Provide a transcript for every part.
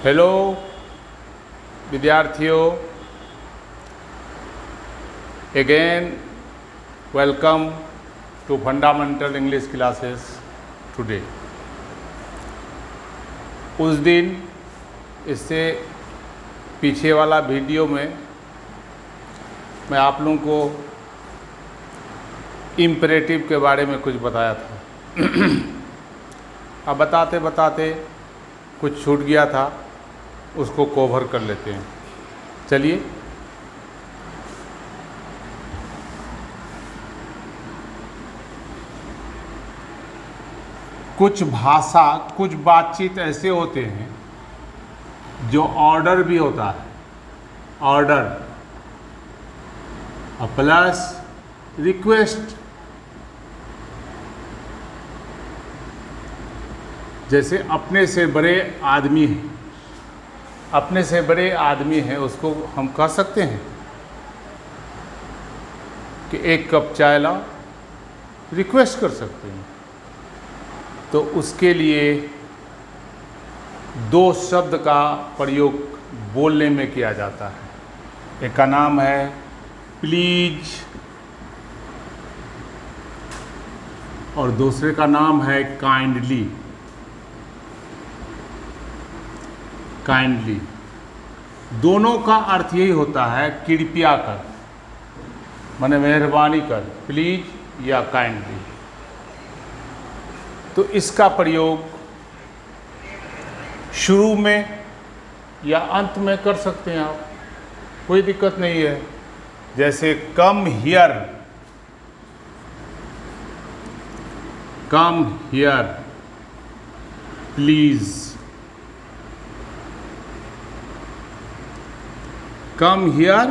Hello विद्यार्थियों, again welcome to fundamental English classes today. उस दिन इससे पीछे वाला वीडियो में मैं आप लोगों को इम्परेटिव के बारे में कुछ बताया था। अब बताते बताते कुछ छूट गया था, उसको कवर कर लेते हैं। चलिए, कुछ भाषा, कुछ बातचीत ऐसे होते हैं जो ऑर्डर भी होता है, ऑर्डर प्लस रिक्वेस्ट। जैसे अपने से बड़े आदमी हैं, अपने से बड़े आदमी हैं, उसको हम कह सकते हैं कि एक कप चाय लाओ, रिक्वेस्ट कर सकते हैं। तो उसके लिए दो शब्द का प्रयोग बोलने में किया जाता है। एक का नाम है प्लीज और दूसरे का नाम है काइंडली। काइंडली दोनों का अर्थ यही होता है कृपया कर, माने मेहरबानी कर, प्लीज या काइंडली। तो इसका प्रयोग शुरू में या अंत में कर सकते हैं आप, कोई दिक्कत नहीं है। जैसे come here, come here please, come here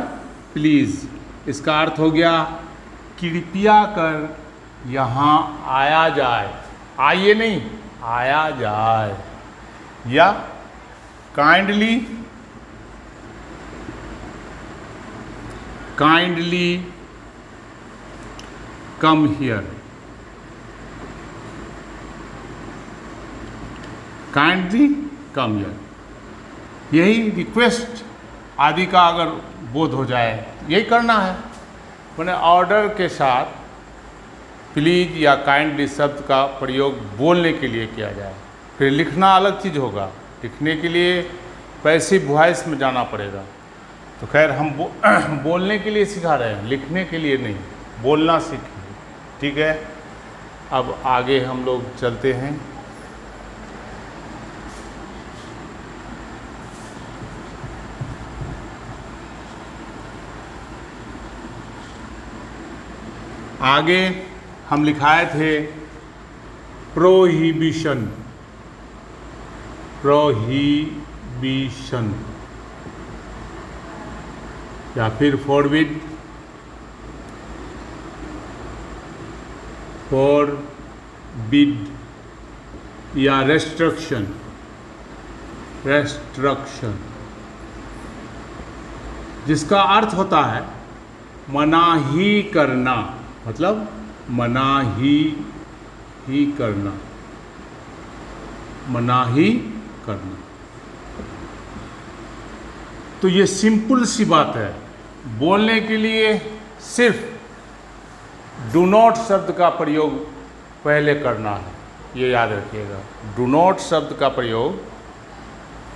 please. इसका अर्थ हो गया कृपया कर यहाँ आया जाए, आइए नहीं, आया जाए। या kindly, kindly come here, kindly come here. यही रिक्वेस्ट आदि का अगर बोध हो जाए, यही करना है। मैंने ऑर्डर के साथ प्लीज या काइंडली शब्द का प्रयोग बोलने के लिए किया जाए। फिर लिखना अलग चीज़ होगा, लिखने के लिए पैसिव वॉइस में जाना पड़ेगा। तो खैर हम बोलने के लिए सिखा रहे हैं, लिखने के लिए नहीं, बोलना सीखिए, ठीक है। अब आगे हम लोग चलते हैं। आगे हम लिखाए थे प्रोहिबिशन, प्रोहिबिशन या फिर फॉरबिड, फॉरबिड या रेस्ट्रिक्शन, रेस्ट्रिक्शन, जिसका अर्थ होता है मनाही करना, मतलब मनाही ही करना, मनाही करना। तो ये सिंपल सी बात है। बोलने के लिए सिर्फ डू नॉट शब्द का प्रयोग पहले करना है, ये याद रखिएगा। डू नॉट शब्द का प्रयोग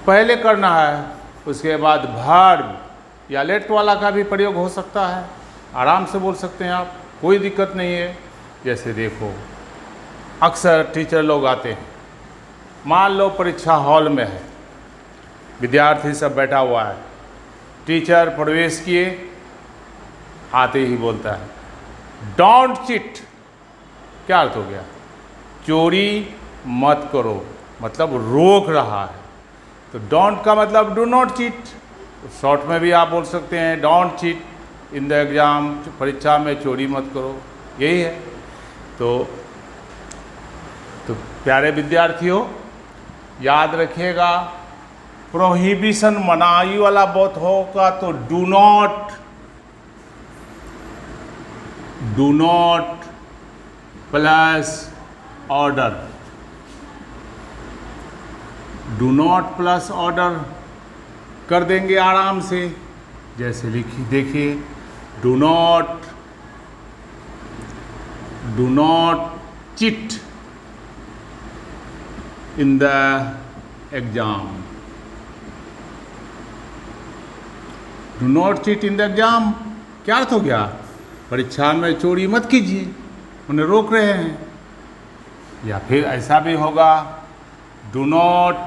पहले करना है, उसके बाद वर्ब या लेट वाला का भी प्रयोग हो सकता है, आराम से बोल सकते हैं आप, कोई दिक्कत नहीं है। जैसे देखो, अक्सर टीचर लोग आते हैं, मान लो परीक्षा हॉल में है, विद्यार्थी सब बैठा हुआ है, टीचर प्रवेश किए, आते ही बोलता है डोंट चीट। क्या अर्थ हो गया? चोरी मत करो, मतलब रोक रहा है। तो डोंट का मतलब डू नॉट चीट। शॉर्ट में भी आप बोल सकते हैं don't cheat in the exam, परीक्षा में चोरी मत करो, यही है। तो प्यारे विद्यार्थियों, याद रखिएगा, प्रोहिबिशन मनाही वाला बहुत होगा तो do not, do not plus order, do not plus order कर देंगे आराम से, जैसे लिखिए देखिए, do not chit in the exam. Do not cheat in the exam क्या अर्थ हो गया? परीक्षा में चोरी मत कीजिए, उन्हें रोक रहे हैं। या फिर ऐसा भी होगा, do not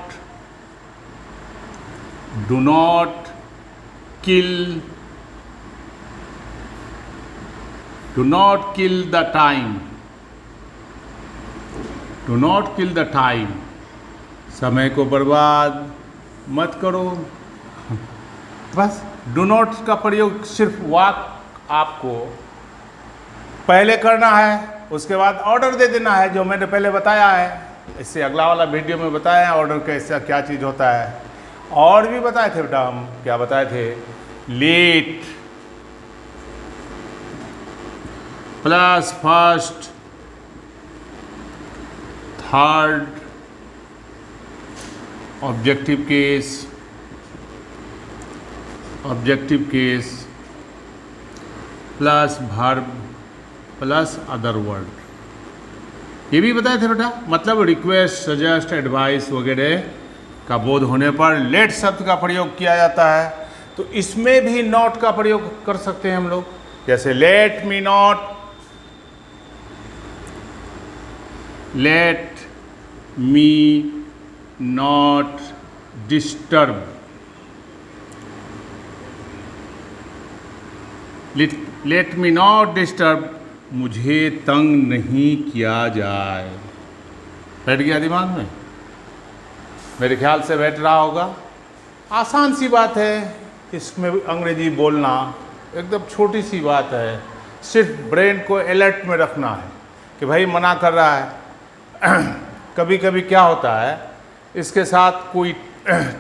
kill the time. Do not kill the time, समय को बर्बाद मत करो। बस डू नॉट का प्रयोग सिर्फ वाक आपको पहले करना है, उसके बाद ऑर्डर दे देना है, जो मैंने पहले बताया है। इससे अगला वाला वीडियो में बताया है ऑर्डर कैसा क्या चीज़ होता है। और भी बताए थे बेटा, हम क्या बताए थे? Late plus first third objective case plus verb plus other word. ये भी बताए थे बेटा, मतलब रिक्वेस्ट, सजेस्ट, एडवाइस वगैरह का बोध होने पर लेट शब्द का प्रयोग किया जाता है। तो इसमें भी नॉट का प्रयोग कर सकते हैं हम लोग, जैसे let me not disturb. Let me not disturb, मुझे तंग नहीं किया जाए। बैठ गया दिमाग में? मेरे ख्याल से बैठ रहा होगा। आसान सी बात है, इसमें अंग्रेजी बोलना एकदम छोटी सी बात है। सिर्फ ब्रेन को अलर्ट में रखना है कि भाई मना कर रहा है। कभी कभी क्या होता है, इसके साथ कोई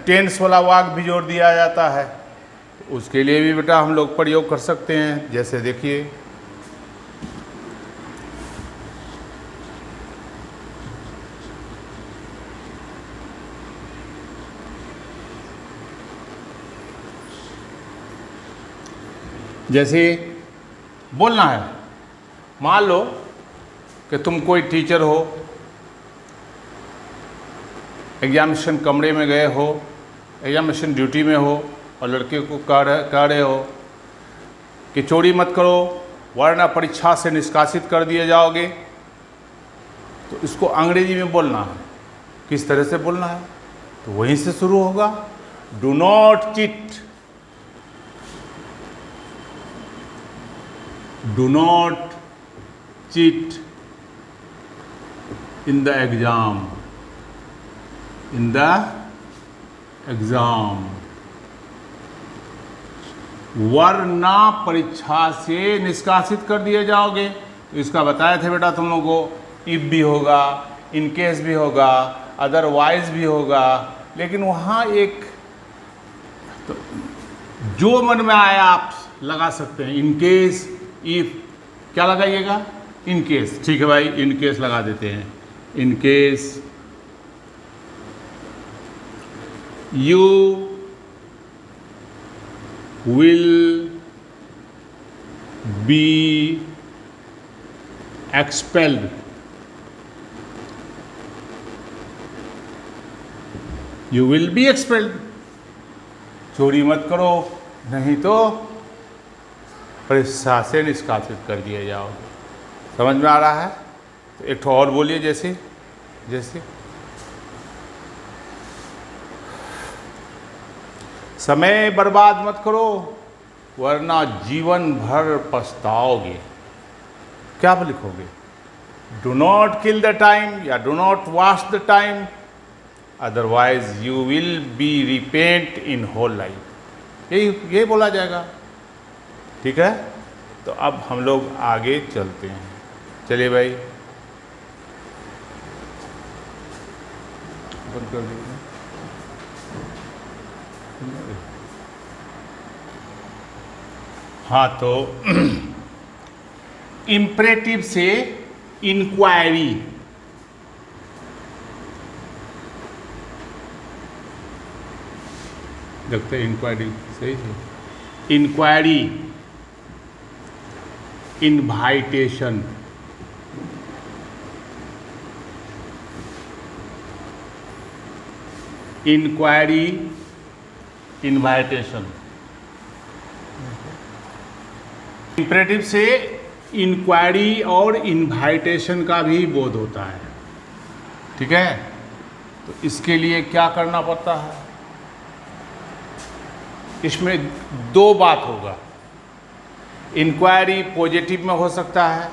टेंस वाला वाक भी जोड़ दिया जाता है, उसके लिए भी बेटा हम लोग प्रयोग कर सकते हैं। जैसे देखिए, जैसे बोलना है, मान लो कि तुम कोई टीचर हो, एग्जामिनेशन कमरे में गए हो, एग्जामिनेशन ड्यूटी में हो और लड़के को कह रहे हो कि चोरी मत करो वरना परीक्षा से निष्कासित कर दिए जाओगे। तो इसको अंग्रेजी में बोलना है। किस तरह से बोलना है? तो वहीं से शुरू होगा, do not cheat. Do not cheat in the exam. वरना परीक्षा से निष्कासित कर दिए जाओगे। तो इसका बताए थे बेटा तुम लोगों को, इफ भी होगा, इन केस भी होगा, अदरवाइज भी होगा। लेकिन वहाँ एक तो जो मन में आया आप लगा सकते हैं। इन केस, इफ, क्या लगाइएगा? In case. ठीक है भाई, इन केस लगा देते हैं। In case you will be expelled. You will be expelled. चोरी मत करो, नहीं तो परीक्षा से निष्कासित कर दिए जाओ। समझ में आ रहा है? तो एक ठो और बोलिए, जैसे समय बर्बाद मत करो वरना जीवन भर पछताओगे। क्या लिखोगे? Do not kill the time या do not waste the time, otherwise you will be repent in whole life. यही बोला जाएगा। ठीक है, तो अब हम लोग आगे चलते हैं। चलिए भाई, बंद कर दीजिए। हाँ, तो इम्परेटिव से इंक्वायरी, देखते इंक्वायरी सही है। Inquiry, invitation, inquiry, invitation. Imperative से इंक्वायरी और इनवाइटेशन का भी बोध होता है, ठीक है। तो इसके लिए क्या करना पड़ता है, इसमें दो बात होगा। इंक्वायरी पॉजिटिव में हो सकता है,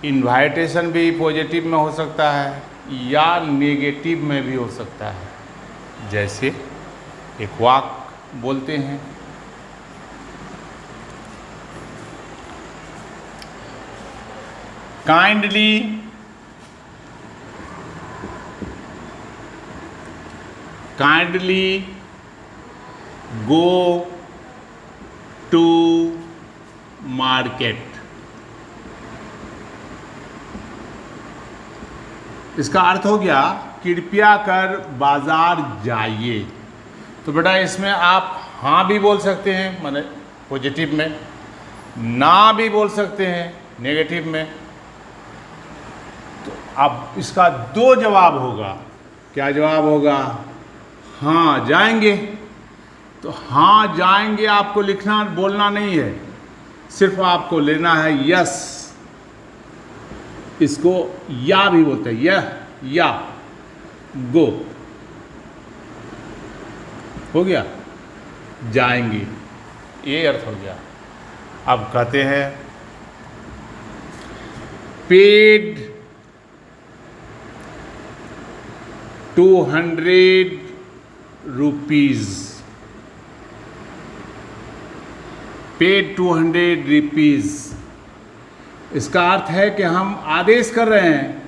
इनवाइटेशन भी पॉजिटिव में हो सकता है या नेगेटिव में भी हो सकता है। जैसे एक वाक्य बोलते हैं, काइंडली गो टू मार्केट। इसका अर्थ हो गया कृपया कर बाजार जाइए। तो बेटा इसमें आप हाँ भी बोल सकते हैं माने पॉजिटिव में, ना भी बोल सकते हैं नेगेटिव में। तो अब इसका दो जवाब होगा। क्या जवाब होगा, हाँ जाएंगे। तो हाँ जाएंगे आपको लिखना बोलना नहीं है, सिर्फ आपको लेना है यस। इसको या भी बोलते हैं, यह या गो हो गया, जाएंगे, ये अर्थ हो गया। अब कहते हैं पेड 200 रुपीज़, पेड 200 रुपीज़। इसका अर्थ है कि हम आदेश कर रहे हैं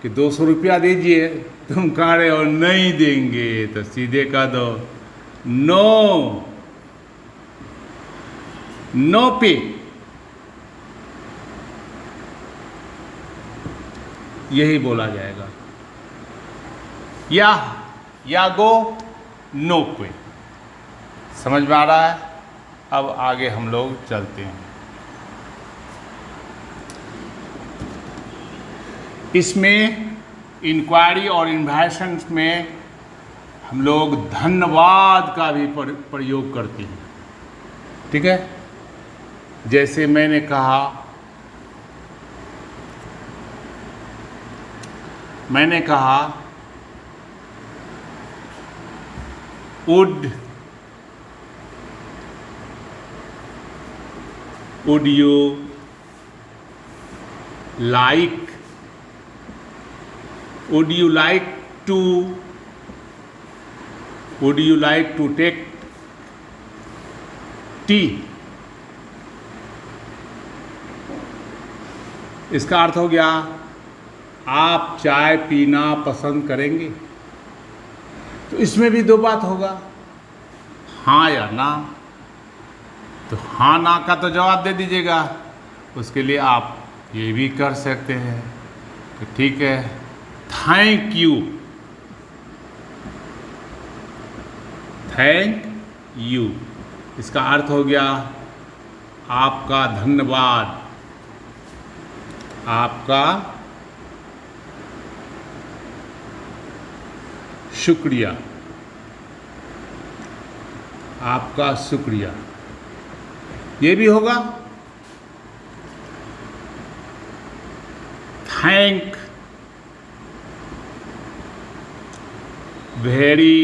कि 200 रुपया दीजिए। तुम कह रहे हो नहीं देंगे, तो सीधे कह दो नो, नो पे। यही बोला जाएगा, या गो नो पे। समझ में आ रहा है। अब आगे हम लोग चलते हैं। इसमें इंक्वायरी और इन्वाइटेशन में हम लोग धन्यवाद का भी प्रयोग करते हैं, ठीक है। जैसे मैंने कहा, would you like to take tea। इसका अर्थ हो गया आप चाय पीना पसंद करेंगे। तो इसमें भी दो बात होगा, हाँ या ना। तो हाँ ना का तो जवाब दे दीजिएगा। उसके लिए आप ये भी कर सकते हैं कि ठीक है, थैंक यू। इसका अर्थ हो गया आपका धन्यवाद, आपका शुक्रिया, आपका शुक्रिया। ये भी होगा थैंक वेरी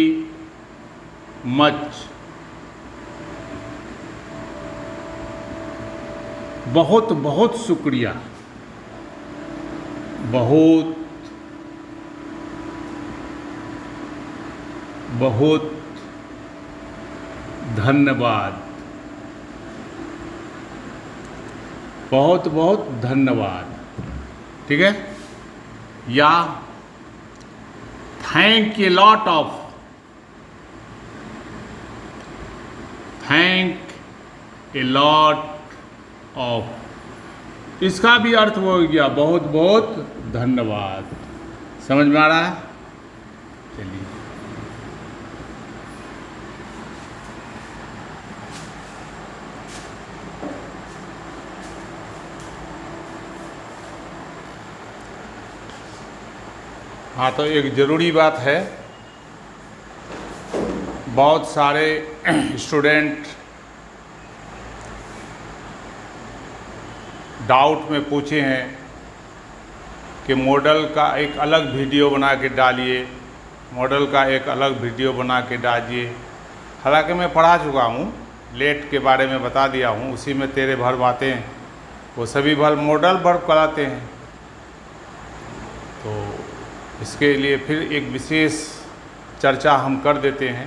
मच, बहुत बहुत शुक्रिया, बहुत बहुत धन्यवाद, बहुत बहुत धन्यवाद, ठीक है। या thank a lot of, thank a lot of. इसका भी अर्थ हो गया बहुत बहुत धन्यवाद। समझ में आ रहा है। चलिए हाँ, तो एक ज़रूरी बात है, बहुत सारे स्टूडेंट डाउट में पूछे हैं कि मॉडल का एक अलग वीडियो बना के डालिए, मॉडल का एक अलग वीडियो बना के डालिए। हालांकि मैं पढ़ा चुका हूँ, लेट के बारे में बता दिया हूँ, उसी में तेरे भर बातें, वो सभी भर मॉडल वर्ब कराते हैं। तो इसके लिए फिर एक विशेष चर्चा हम कर देते हैं,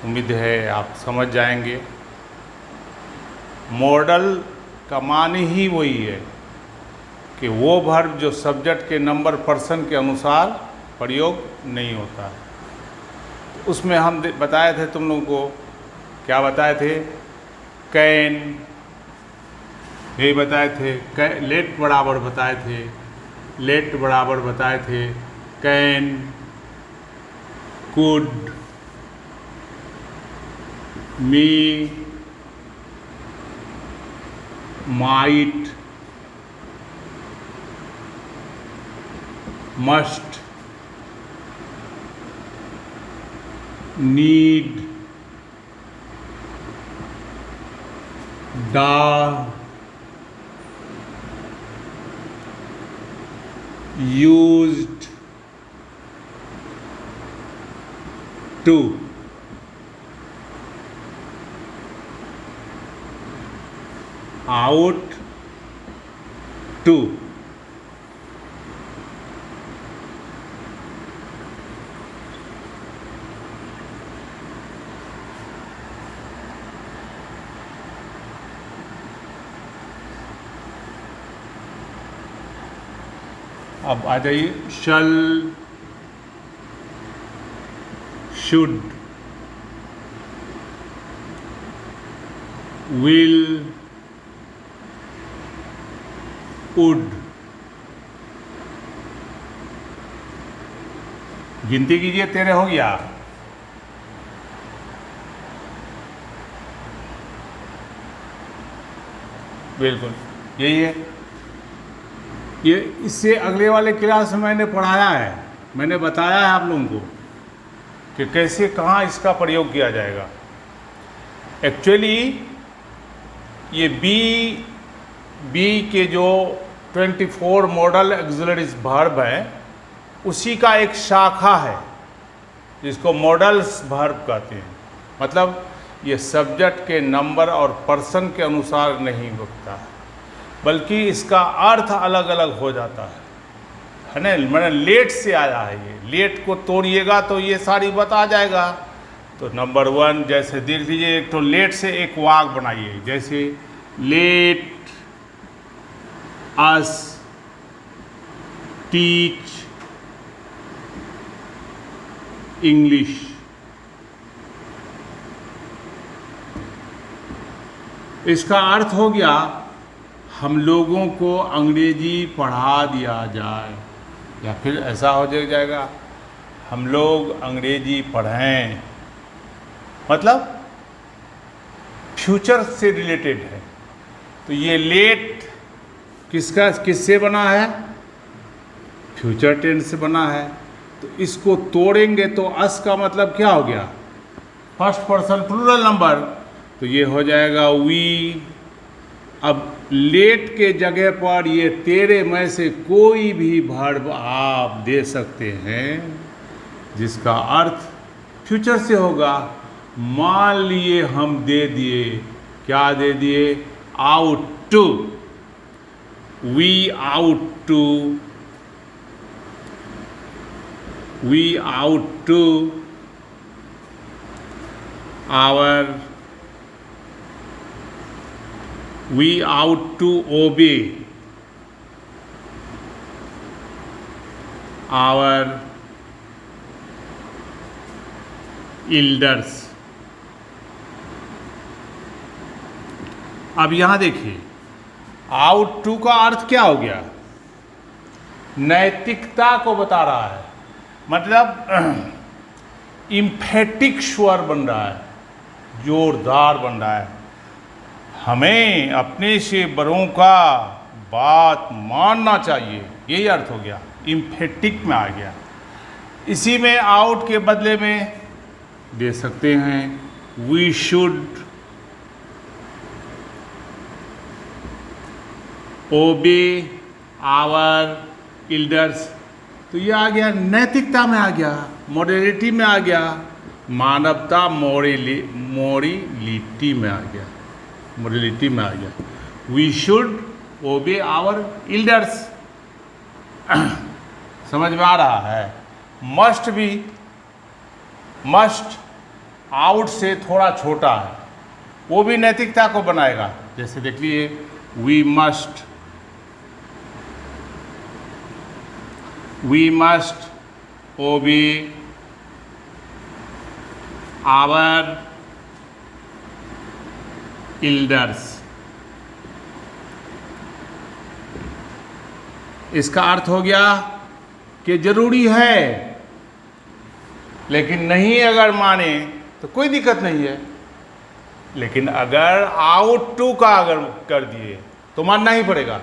उम्मीद है आप समझ जाएंगे। मॉडल का मानी ही वही है कि वो वर्ब जो सब्जेक्ट के नंबर पर्सन के अनुसार प्रयोग नहीं होता है। तो उसमें हम बताए थे तुम लोगों को, क्या बताए थे, कैन, ये बताए थे, लेट बराबर बताए थे, लेट बराबर बताए थे, can, could, me, might, must, need, डा, used to, out to, अब आ जाइए, शल, शुड, विल, वुड। गिनती कीजिए, तेरे हो गया। बिल्कुल यही है। ये इससे अगले वाले क्लास में मैंने पढ़ाया है, मैंने बताया है आप लोगों को कि कैसे कहाँ इसका प्रयोग किया जाएगा। एक्चुअली ये बी के जो 24 मॉडल ऑक्सिलरीज वर्ब हैं उसी का एक शाखा है जिसको मॉडल्स वर्ब कहते हैं। मतलब ये सब्जेक्ट के नंबर और पर्सन के अनुसार नहीं होता है, बल्कि इसका अर्थ अलग अलग हो जाता है ना। मैंने लेट से आया है, ये लेट को तोड़िएगा तो ये सारी बात आ जाएगा। तो नंबर 1 जैसे देख लीजिए, एक तो लेट से एक वाक्य बनाइए, जैसे लेट अस टीच इंग्लिश। इसका अर्थ हो गया हम लोगों को अंग्रेजी पढ़ा दिया जाए, या फिर ऐसा हो जाएगा हम लोग अंग्रेजी पढ़ें। मतलब फ्यूचर से रिलेटेड है। तो ये लेट किससे बना है, फ्यूचर टेंस से बना है। तो इसको तोड़ेंगे तो अस का मतलब क्या हो गया, फर्स्ट पर्सन प्लूरल नंबर, तो ये हो जाएगा वी। अब लेट के जगह पर ये तेरे में से कोई भी वर्ब आप दे सकते हैं जिसका अर्थ फ्यूचर से होगा। मान लिए हम दे दिए, क्या दे दिए, ought to, we ought to, we ought to our, we out to obey our elders। अब यहां देखिए, आउट टू का अर्थ क्या हो गया, नैतिकता को बता रहा है। मतलब इम्फेटिक स्वर बन रहा है, जोरदार बन रहा है। हमें अपने से बड़ों का बात मानना चाहिए, यही अर्थ हो गया। इम्फेटिक में आ गया। इसी में आउट के बदले में दे सकते हैं we should obey our elders. तो ये आ गया नैतिकता में, आ गया मॉरलिटी में, आ गया मानवता, मोरिलिटी में आ गया, मोरलिटी में आ गया। We should obey our elders. समझ में आ रहा है? मस्ट भी, मस्ट आउट से थोड़ा छोटा है, वो भी नैतिकता को बनाएगा। जैसे देख लीजिए, we must obey our elders. इसका अर्थ हो गया कि जरूरी है, लेकिन नहीं अगर माने तो कोई दिक्कत नहीं है, लेकिन अगर आउट टू का अगर कर दिए तो मानना ही पड़ेगा।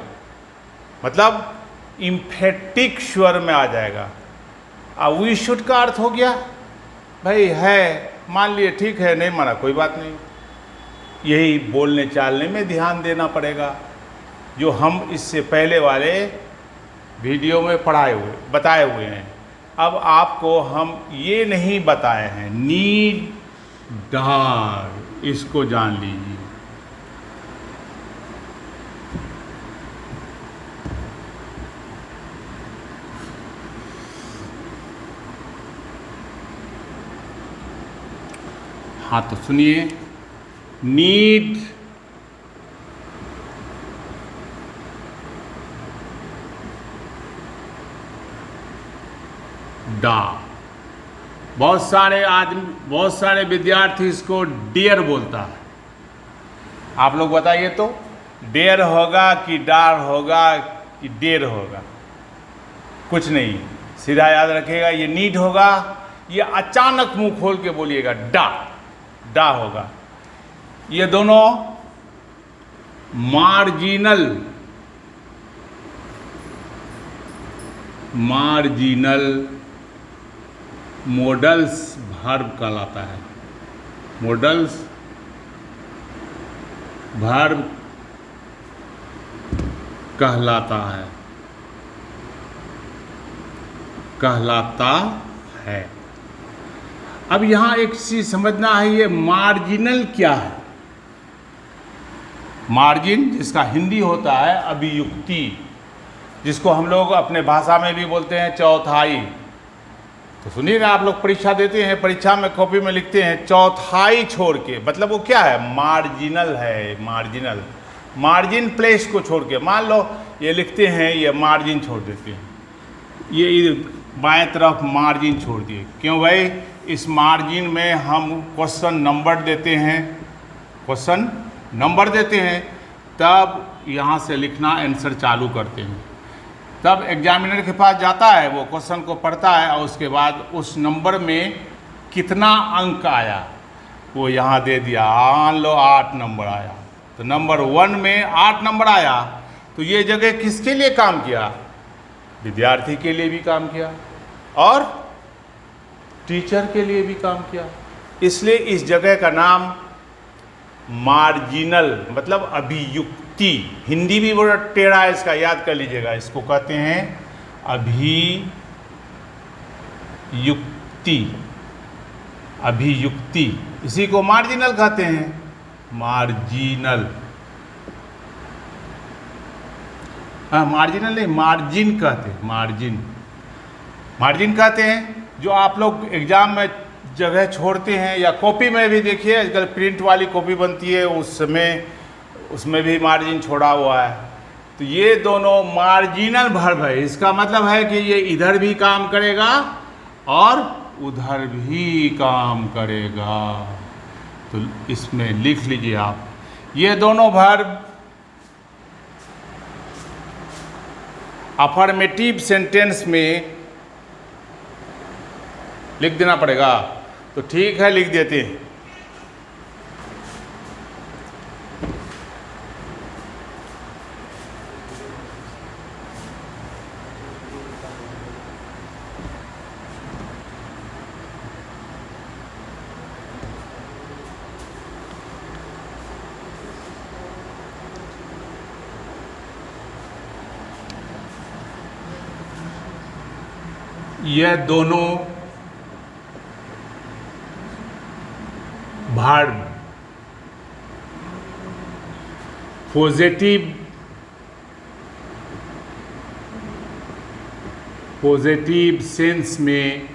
मतलब इम्फेटिक स्वर में आ जाएगा। अब वी शुड का अर्थ हो गया भाई है, मान लिए ठीक है, नहीं माना कोई बात नहीं। यही बोलने चालने में ध्यान देना पड़ेगा, जो हम इससे पहले वाले वीडियो में बताए हुए हैं। अब आपको हम ये नहीं बताए हैं, नीड डार, इसको जान लीजिए। हाँ तो सुनिए, नीड डा। बहुत सारे विद्यार्थी इसको डेयर बोलता है। आप लोग बताइए तो, डेयर होगा कि डार होगा कि डेर होगा? कुछ नहीं, सीधा याद रखिएगा, ये नीड होगा। ये अचानक मुंह खोल के बोलिएगा डा होगा। ये दोनों मार्जिनल मॉडल्स वर्ब कहलाता है। मॉडल्स वर्ब कहलाता है। अब यहां एक चीज समझना है, ये मार्जिनल क्या है? मार्जिन जिसका हिंदी होता है अभियुक्ति, जिसको हम लोग अपने भाषा में भी बोलते हैं चौथाई। तो सुनिए ना, आप लोग परीक्षा देते हैं, परीक्षा में कॉपी में लिखते हैं चौथाई छोड़ के, मतलब वो क्या है? मार्जिनल है। मार्जिन प्लेस को छोड़ के, मान लो ये लिखते हैं, ये मार्जिन छोड़ देते हैं, ये बाएं तरफ मार्जिन छोड़ दिए। क्यों भाई? इस मार्जिन में हम क्वेश्चन नंबर देते हैं, तब यहाँ से लिखना आंसर चालू करते हैं। तब एग्जामिनर के पास जाता है, वो क्वेश्चन को पढ़ता है और उसके बाद उस नंबर में कितना अंक आया वो यहाँ दे दिया। मान लो 8 नंबर आया, तो नंबर 1 में 8 नंबर आया, तो ये जगह किसके लिए काम किया? विद्यार्थी के लिए भी काम किया और टीचर के लिए भी काम किया। इसलिए इस जगह का नाम मार्जिनल, मतलब अभियुक्ति। हिंदी भी बड़ा टेढ़ा है इसका, याद कर लीजिएगा। इसको कहते हैं अभियुक्ति। इसी को मार्जिनल कहते हैं, मार्जिनल। हाँ, मार्जिनल नहीं, मार्जिन कहते हैं, मार्जिन कहते हैं। जो आप लोग एग्जाम में जगह छोड़ते हैं, या कॉपी में भी देखिए, आजकल प्रिंट वाली कॉपी बनती है, उसमें भी मार्जिन छोड़ा हुआ है। तो ये दोनों मार्जिनल वर्ब है। इसका मतलब है कि ये इधर भी काम करेगा और उधर भी काम करेगा। तो इसमें लिख लीजिए आप, ये दोनों वर्ब अफर्मेटिव सेंटेंस में लिख देना पड़ेगा। तो ठीक है, लिख देते हैं। यह दोनों वर्ब पॉजिटिव सेंस में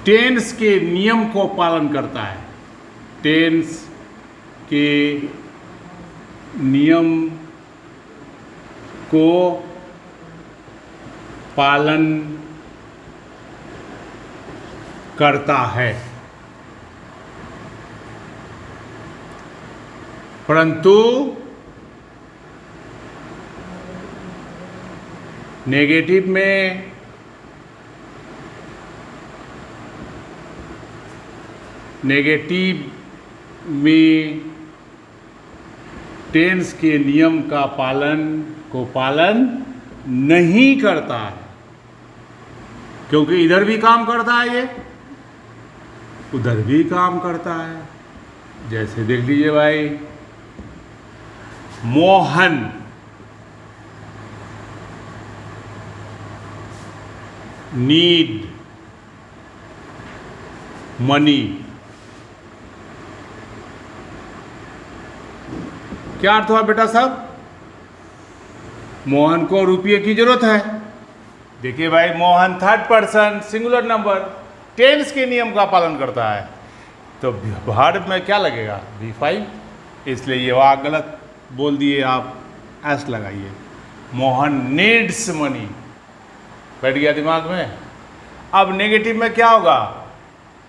टेंस के नियम को पालन करता है। टेंस के नियम को पालन करता है, परंतु नेगेटिव में टेंस के नियम का पालन नहीं करता है, क्योंकि इधर भी काम करता है, ये उधर भी काम करता है। जैसे देख लीजिए भाई, मोहन नीड मनी। क्या अर्थ हुआ बेटा साहब? मोहन को रुपये की जरूरत है। देखिए भाई, Mohan third person singular number tense के नियम का पालन करता है, तो वर्ब में क्या लगेगा? V5। इसलिए ये वहाँ गलत बोल दिए आप, एस लगाइए। मोहन नीड्स मनी, बैठ गया दिमाग में। अब नेगेटिव में क्या होगा?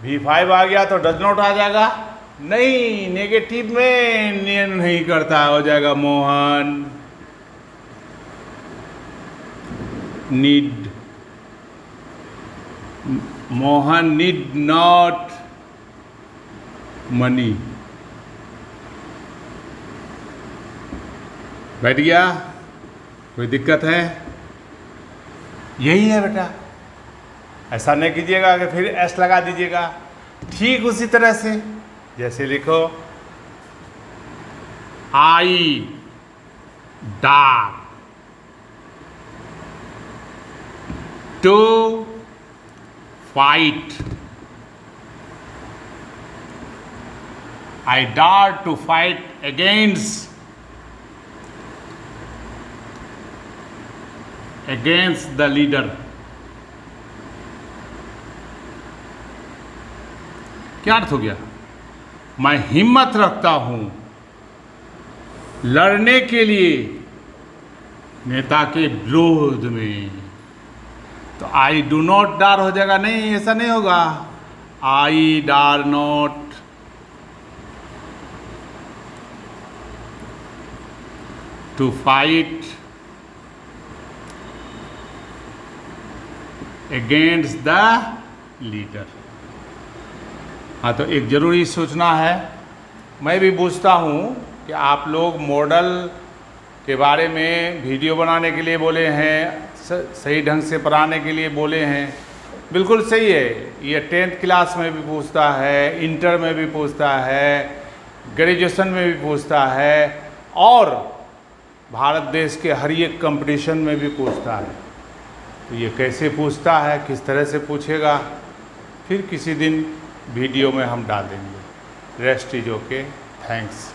V5 आ गया तो डज नॉट आ जाएगा? नहीं, नेगेटिव में नियम नहीं करता, हो जाएगा मोहन नीड नॉट मनी। बैठ गया? कोई दिक्कत है? यही है बेटा, ऐसा नहीं कीजिएगा कि फिर एस लगा दीजिएगा। ठीक उसी तरह से जैसे लिखो, I dare to fight, I dare to fight against the leader। क्या अर्थ हो गया? मैं हिम्मत रखता हूं लड़ने के लिए नेता के विरोध में। तो आई डू नॉट डार हो जाएगा? नहीं, ऐसा नहीं होगा। I dare not to fight against the leader. हाँ, तो एक ज़रूरी सूचना है, मैं भी पूछता हूँ कि आप लोग मॉडल के बारे में वीडियो बनाने के लिए बोले हैं, सही ढंग से पढ़ाने के लिए बोले हैं, बिल्कुल सही है। ये 10th क्लास में भी पूछता है, इंटर में भी पूछता है, ग्रेजुएशन में भी पूछता है, और भारत देश के हर एक कंपटीशन में भी पूछता है। तो ये कैसे पूछता है, किस तरह से पूछेगा, फिर किसी दिन वीडियो में हम डाल देंगे। Rest is okay, thanks.